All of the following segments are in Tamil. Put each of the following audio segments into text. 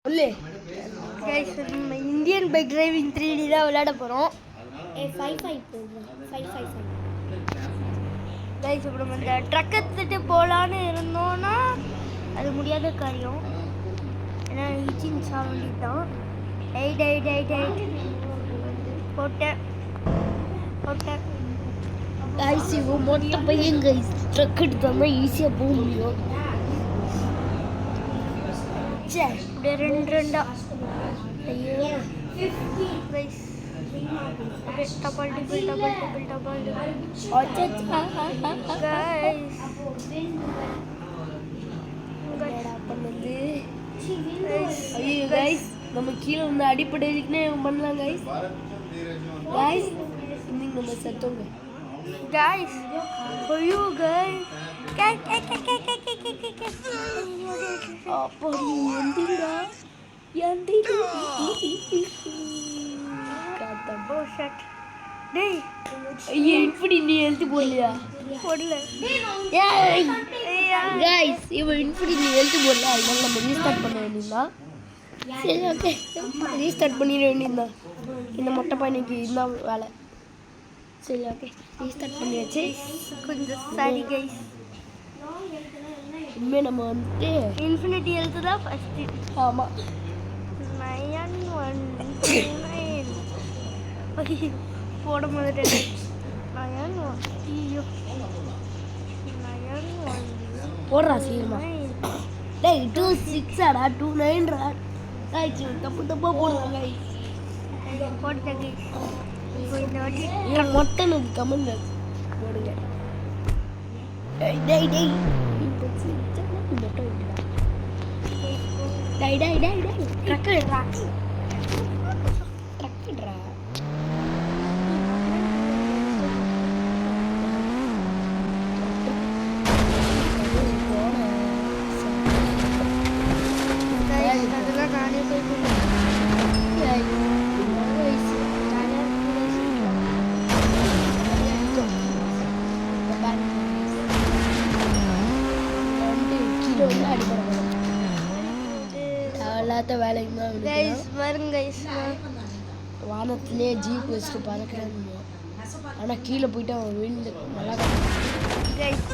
சொல்லு கைஸ், நம்ம இந்தியன் பைக் டிரைவிங் 3D தான் விளையாட போகிறோம். 555 போடுறோம். 555 கைஸ், இப்போ நம்ம இந்த ட்ரக் எடுத்துகிட்டு போகலான்னு இருந்தோன்னா அது முடியாத காரியம். ஏன்னா இன்ஜின் சாவண்டி தான். போட்டேன் கைஸ், இவன் மொட்டை பையன் கைஸ். ட்ரக் எடுத்தோம்னா ஈஸியாக போக முடியும். இப்படி ரெண்டா ஐயோ கைஸ், டபுள் ஐயோ கைஸ், நம்ம கீழே வந்து அடிப்படைக்குன்னே பண்ணலாம் கைஸ். இன்னைக்கு நம்ம செத்தோங்க கைஸ். ஐயோ கைஸ், அப்போ நீ எந்திரா இப்படி நீ எழுத்து போடலையா? போடல கைஸ், இவன் இப்படி நீ எழுத்து போடல. அதனால நம்ம ரீஸ்டார்ட் பண்ண வேண்டியதுதான். சரி, ஓகே, ரீஸ்டார்ட் பண்ணிட வேண்டியதுதான். இந்த மொட்டை பையனுக்கு இதுதான் வேலை. சரி, ஓகே, ரீஸ்டார்ட் பண்ணியாச்சு. கொஞ்சம் சாரி கைஸ். இனிமேல் நம்ம வந்துட்டு இன்ஃபினிட்டி எழுத்து தான் ஃபஸ்ட்டு. ஆமாம், 9 போட மாதிரி 9 போடுறா சீக்கிரமா. டேய் 26டா 29டா. தப்பு தப்பாக போடுறாங்க போட்டேன். இப்போ இந்த வாட்டி என் மொட்டை எனக்கு கமெண்ட் போடுங்க. டேய் மொட்டை விட்டுடா. ட்ரக்குடா. அதெல்லாம் நானே போய் எல்லாத்த வேலைக்கு வானத்திலே ஜீப் வச்சுட்டு பறக்கிறேன். ஆனால் கீழே போயிட்டு அவன் விழுந்து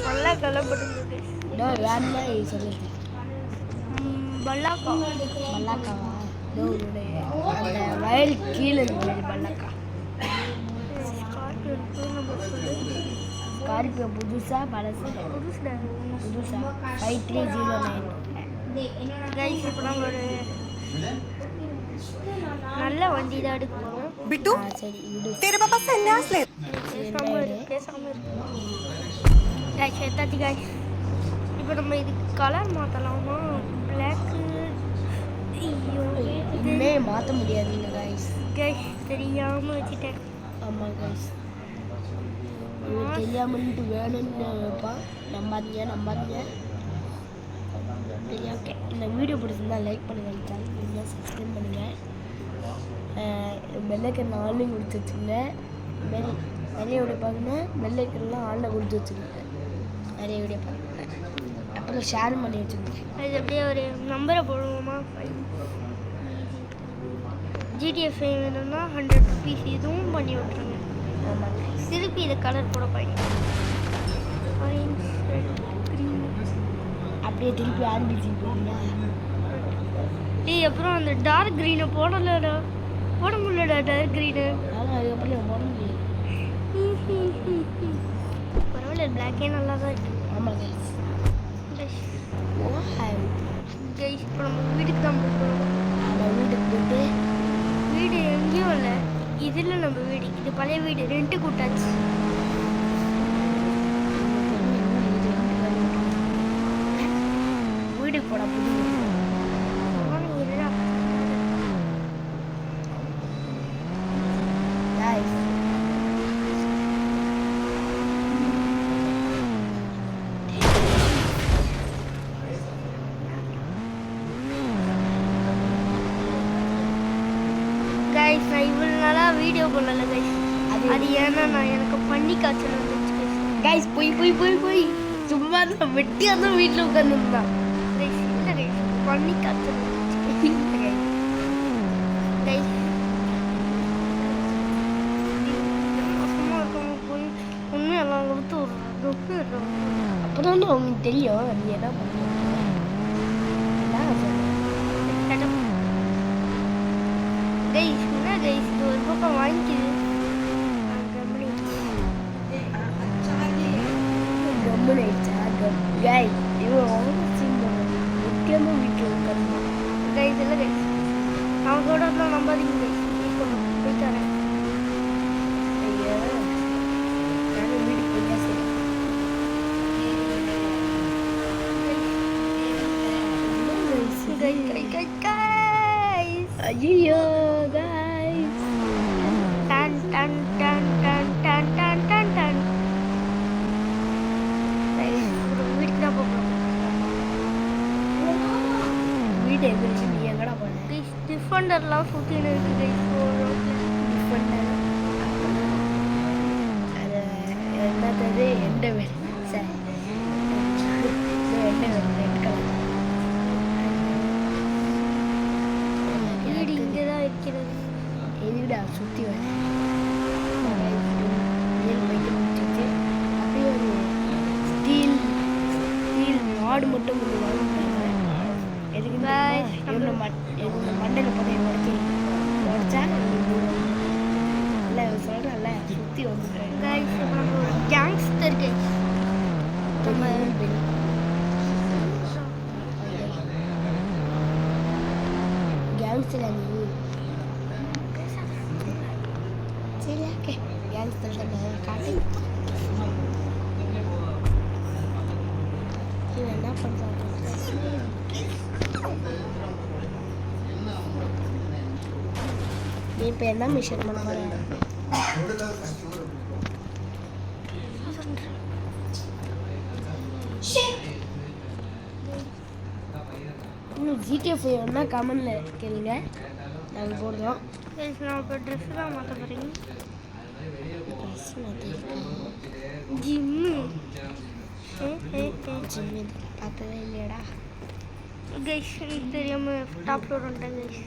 நல்லா கலப்பட்டு வேணுமா சொல்லுது. பல்லாக்காவா அந்த வயல் கீழே இருக்குது பல்லாக்கா. ஸ்கார்பியோ புதுசா பழசு? புதுசா 5309. கைஸ், இப்போ நம்ம ஒரு நல்ல வண்டி தான் எடுக்க போகிறோம். बिट्टू சரி விடு. तेरे पापा संन्यास ले பேசாம இருக்கு கைஸ். எத்தாச்சு கைஸ். இப்போ நம்ம இதுக்கு கலர் மாற்றலாமா? பிளாக்கு. ஐயோ, இன்னே மாற்ற முடியாதுங்க கைஸ். கைஸ், தெரியாமல் வச்சுட்டேன். ஆமாம் கைஸ், தெரியாமன்ட்டு வேணும்னு வைப்பா. நம்பாதீங்க. சரி, ஓகே, இந்த வீடியோ பிடிச்சிருந்தா லைக் பண்ணுங்கள், சேனல் பண்ணுங்கள், சப்ஸ்கிரைப் பண்ணுங்கள். பெல்லைக்கன் ஆன்லைன் கொடுத்து வச்சுங்க. நிறைய வீடியோ பார்க்கணும். பெல்லைக்கன்லாம் ஆன்லைன் கொடுத்து வச்சுங்க. நிறைய வீடியோ பார்க்கணும். அப்புறம் ஷேர் பண்ணி வச்சுக்கோங்க. அது அப்படியே ஒரு நம்பரை போடுவோமா? ஜிடிஎஃப் வேணும்னா 100 ருபீஸ் இதுவும் பண்ணி விட்ருங்க. ஆமாம், திருப்பி இதை கலர் போட போய் அப்படியே திருப்பி ஆரம்பிச்சு போறீங்க. அப்புறம் அந்த டார்க் க்ரீனை போட முடியலடா. டார்க் க்ரீனு ஆனால் அதுக்கப்புறம் போட முடியாது. பரவாயில்ல, பிளாக்கே நல்லா தான் இருக்கு. ஆமாம் கைஸ். கைஸ், இப்போ நம்ம வீட்டுக்கு தான் போகிறோம். நம்ம வீட்டுக்கு போயிட்டு வீடு எங்கேயும் இல்லை, இதில் நம்ம வீடு. இது பழைய வீடு, ரெண்ட்டு கூட்டாச்சு. வீடு போட புது கைஸ். நான் இவ்வளோ நாளாக வீடியோ போடல கைஸ். அது ஏன்னா நான் எனக்கு பன்னி காய்ச்சல் வந்துச்சு கைஸ். போய் சும்மா தான் வெட்டியாக தான் வீட்டில் உட்காந்துருந்தான். பண்ணி காய்ச்சல் தெரியும் நீ என்ன பண்ணுற கைஸ் என்ன கைஸ் இது ஒரு பக்கம் வாங்கிக்குது கம்முன்னு ஆயிடுச்சா காய் இவன் முக்கியமாக வீட்டில் உட்காந்து கைஸ் இல்லை கைஸ் அவன் சொல்கிறதுலாம் நம்பாதீங்க கைஸ் இப்போ போய் தரேன் ஐயா நானும் வீட்டுக்கு போயிட்டா சரி ஐயோ guys done done done done done done done done வீட்டுக்கு தான் போகிறோம் வீட்டை எதிர்த்து நீ எங்கடா போன கைஸ் டிஃபெண்டர்லாம் சுற்றின்னு இருக்கு கைஸ் டிஃபெண்டர் அது என்னது எந்த வேலை சார் எந்த வேலை ரெட் கலர் வீடு இங்கே தான் இருக்கிறது எதுடா சுற்றி வரேன் போயிட்டு முடிச்சுட்டு அப்படியே ஒரு ஸ்டீல் மாடு மட்டும் கொஞ்சம் வாங்கிட்டாங்க எதுக்கு இவங்க மண்டையில் போய் உடச்சா இல்லை சொல்கிறேன்ல சுற்றி வந்துடுறேன் கைஸ் நம்ம ஒரு கேங்ஸ்டர் கைஸ் நம்ம கேங்ஸ்டர் நீ சரி ஓகே கேங்ஸ்டர் தான் காட்டு இவன் என்ன பண்ணுறான் நீ இப்போ என்ன மிஷன் பண்ண போகிற இன்னும் ஜிடிஎஃப் என்ன கமெண்டில் கேளுங்க நாங்கள் போடுறோம் கைஸ் நான் இப்போ ட்ரெஸ் தான் மாற்ற போகிறீங்க ஜிம்மு ஜிம்மு பார்த்ததே இல்லையடா கைஸ் எனக்கு தெரியாமல் டாப் ஃப்ளோர் வந்துட்டேன் கைஸ்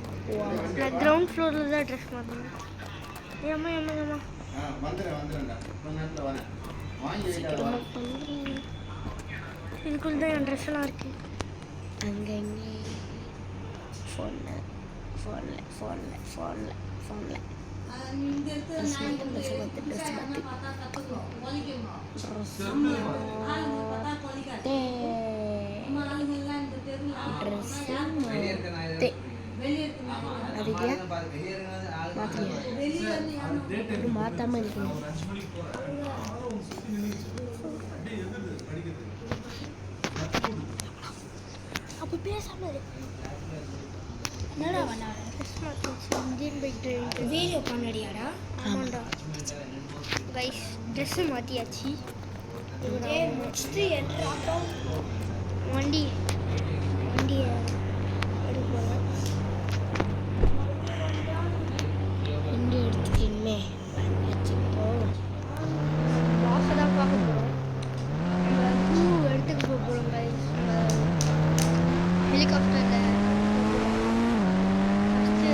நான் கிரவுண்ட் ஃப்ளோரில் தான் ட்ரெஸ் மாற்றணும் ஏம்மா ஏம்மா ஏம்மா இதுக்குள்ள தான் என் ட்ரெஸ் எல்லாம் இருக்கு அங்கங்கே ஃபோனில் மாத்தாம இருக்கணும் அப்போ பேசாமல் என்னடா பண்ண இந்தியன் பைக் வீடியோ பண்ணடியாடா ஆமாண்டா கைஸ் ட்ரெஸ்ஸு மாற்றியாச்சு நெக்ஸ்ட்டு வண்டியை எடுப்போம் வண்டி எடுத்துக்கின்மே பாஸை தான் பார்க்க போகிறோம் நம்ம பூ எடுத்துக்க போகிறோம் கைஸ் நம்ம ஹெலிகாப்டரில் ஃபஸ்ட்டு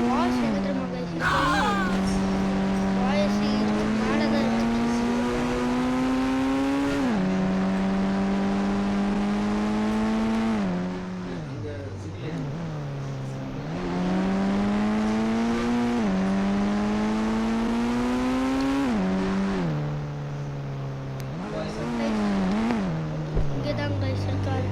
வாஷ் எங்கே தெரியுமா கைஸ் வாய்ஸ் மேலே தான் இருக்கு இங்கே தான் கைஸ் இருக்காரு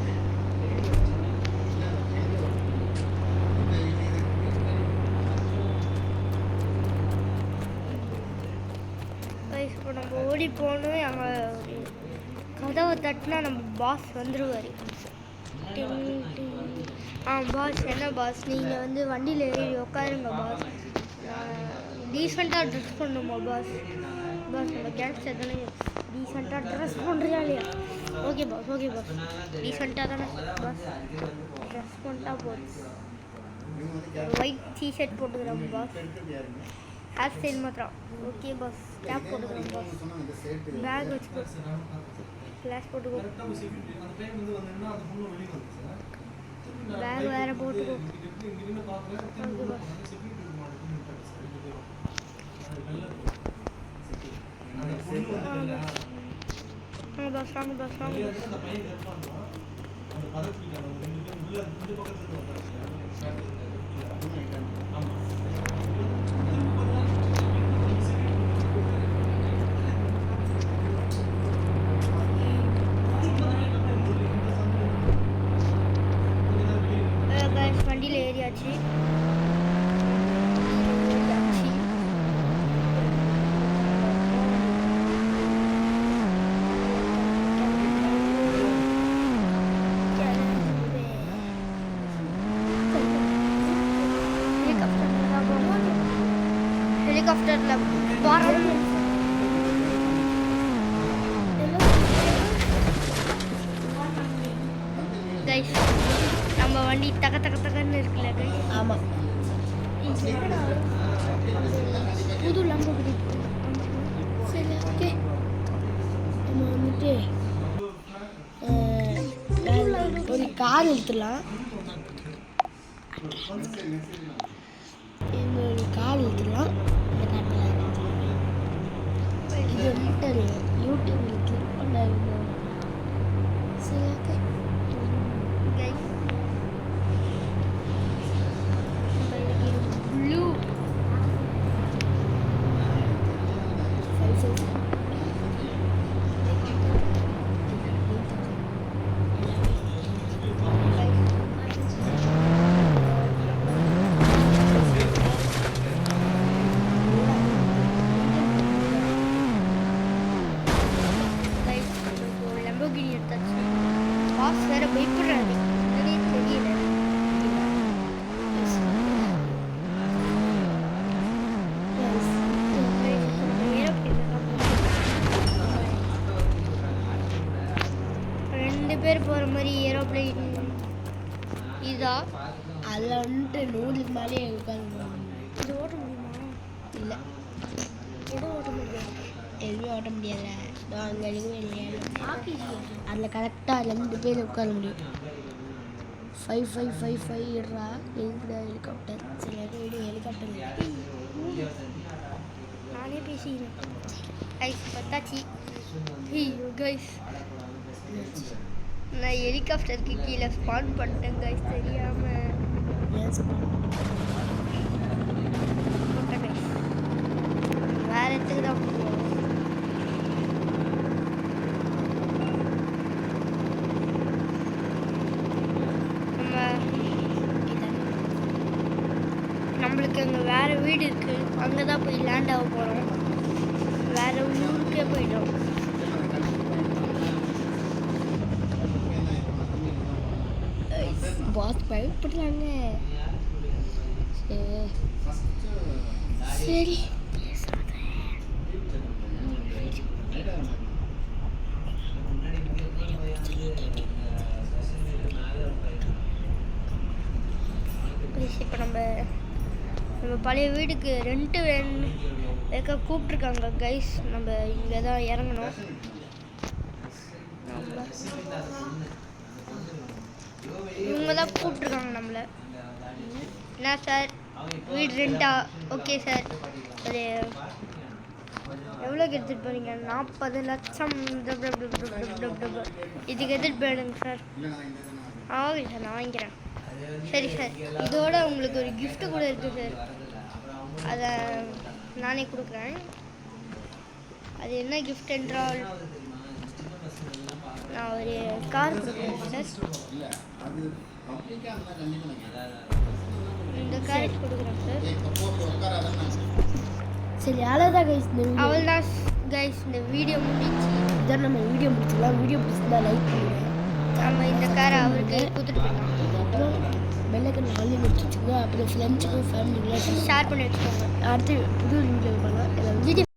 கைஸ் இப்போ நம்ம ஓடி போகணும் அங்கே கதவை தட்டினா நம்ம பாஸ் வந்துடுவார் பாஸ் என்ன பாஸ் நீங்கள் வந்து வண்டியில் ஏறி உட்காருங்க பாஸ் டீசெண்டாக ட்ரெஸ் பண்ணணுமா பாஸ் நம்ம கேங்ஸ்டர் தானே டீசெண்டாக ட்ரெஸ் பண்ணுறியா இல்லையா ஓகே பாஸ் டீசெண்டாக தானே பாஸ் ட்ரெஸ் பண்ணிட்டா போதும் ஒயிட் டிஷர்ட் போட்டுக்கிறோம் பாஸ் ஹேர் ஸ்டைல் மாத்திரம் ஓகே பாஸ் கேப் போட்டுக்கிறோம் பாஸ் பேக் வச்சுக்கோ ஃப்ளாஷ் போட்டுக்கோ பேக் வேறு போட்டுக்கோ ஓகே பாஸ் பஸ் வாங்க பஸ் வாங்க வண்டியில் ஏறியாச்சு. ஹெலிகாப்டர்ல கைஸ் நம்ம வண்டி தக தக தகன்னு இருக்குல்ல கைஸ். ஆமாம், புது லம்போகினி. சரி ஓகே, நம்ம வந்துட்டு ஒரு கார் எடுத்துடலாம். இந்த ஒரு கார் எடுத்துடலாம். இந்த காட்டில் இது வந்துட்டு யூடியூப்ல கிளிக் பண்ண. சரி ஓகே கைஸ் ப்ளூ லம்போகினி எடுத்தாச்சு. பாஸ் வேற பயப்படுறாரு, என்னன்னே தெரியல. ரெண்டு பேர் போகிற மாதிரி ஏரோப்ளைன் இதா. அதில் வந்துட்டு நூறுக்கு மேலே உட்காந்து. இது ஓட்ட முடியுமா? இல்லை, எதுவும் ஓட்ட முடியாது. எதுவுமே ஓட்ட முடியாதுல. அங்கே எதுவும் இல்லையா? அதில் கரெக்டாக 2 பேர் உட்கார முடியும். 5 இடுறா. எதுக்குடா ஹெலிகாப்டர்? சில வீடு ஹெலிகாப்டர். நானே பேசிக்கிறேன். கைஸ் பத்தாச்சு. ஐயோ கைஸ், நான் ஹெலிகாப்டருக்கு கீழே ஸ்பான் பண்ணிட்டேன் கைஸ், தெரியாமல். வேற இடத்துக்கு தான் போவோம். நம்மளுக்கு அங்கே வேறு வீடு இருக்குது, அங்கே தான் போய் லேண்ட் ஆக போகிறோம். வேறு ஊருக்கே போயிட்டோம். பாஸ் பயப்படுறாங்க. சரி இப்போ நம்ம பழைய வீடுக்கு ரெண்ட்டு வைக்க கூப்பிட்ருக்காங்க கைஸ். நம்ம இங்கே தான் இறங்கணும். இவங்க தான் கூப்பிட்ருக்காங்க நம்மளை. என்ன சார் வீடு ரெண்டா? Okay sir. அது எவ்வளோக்கு எடுத்துகிட்டு போகிறீங்க? 40 லட்சம். இதுக்கு எடுத்துகிட்டு போயிடுங்க சார். ஓகே சார், நான் வாங்கிக்கிறேன். சரி சார், இதோட உங்களுக்கு ஒரு gift கூட இருக்குது சார், அதை நானே கொடுக்குறேன். அது என்ன கிஃப்ட் என்றால், நான் ஒரு கார் கொடுக்குறேன் சார். இந்த கார் கொடுக்குறேன் சார். சரி, அவ்வளோதான் கைஸ். அவ்வளோதான் கைஸ், இந்த வீடியோ முடிச்சு. இதான் நம்ம வீடியோ முடிச்சுக்கலாம். வீடியோ பிடிச்சிருந்தா லைக் பண்ணுங்கள். நம்ம இந்த காரை அவருக்கு கொடுத்துட்டு போயிடலாம். அப்புறம் பெல்லைக்கன் பண்ணி வச்சுக்கோங்க. அப்புறம் ஃப்ரெண்ட்ஸுக்கும் ஃபேமிலிக்கும் ஷேர் பண்ணி வச்சுக்கோங்க. அடுத்து புது வீடியோ பண்ணலாம்.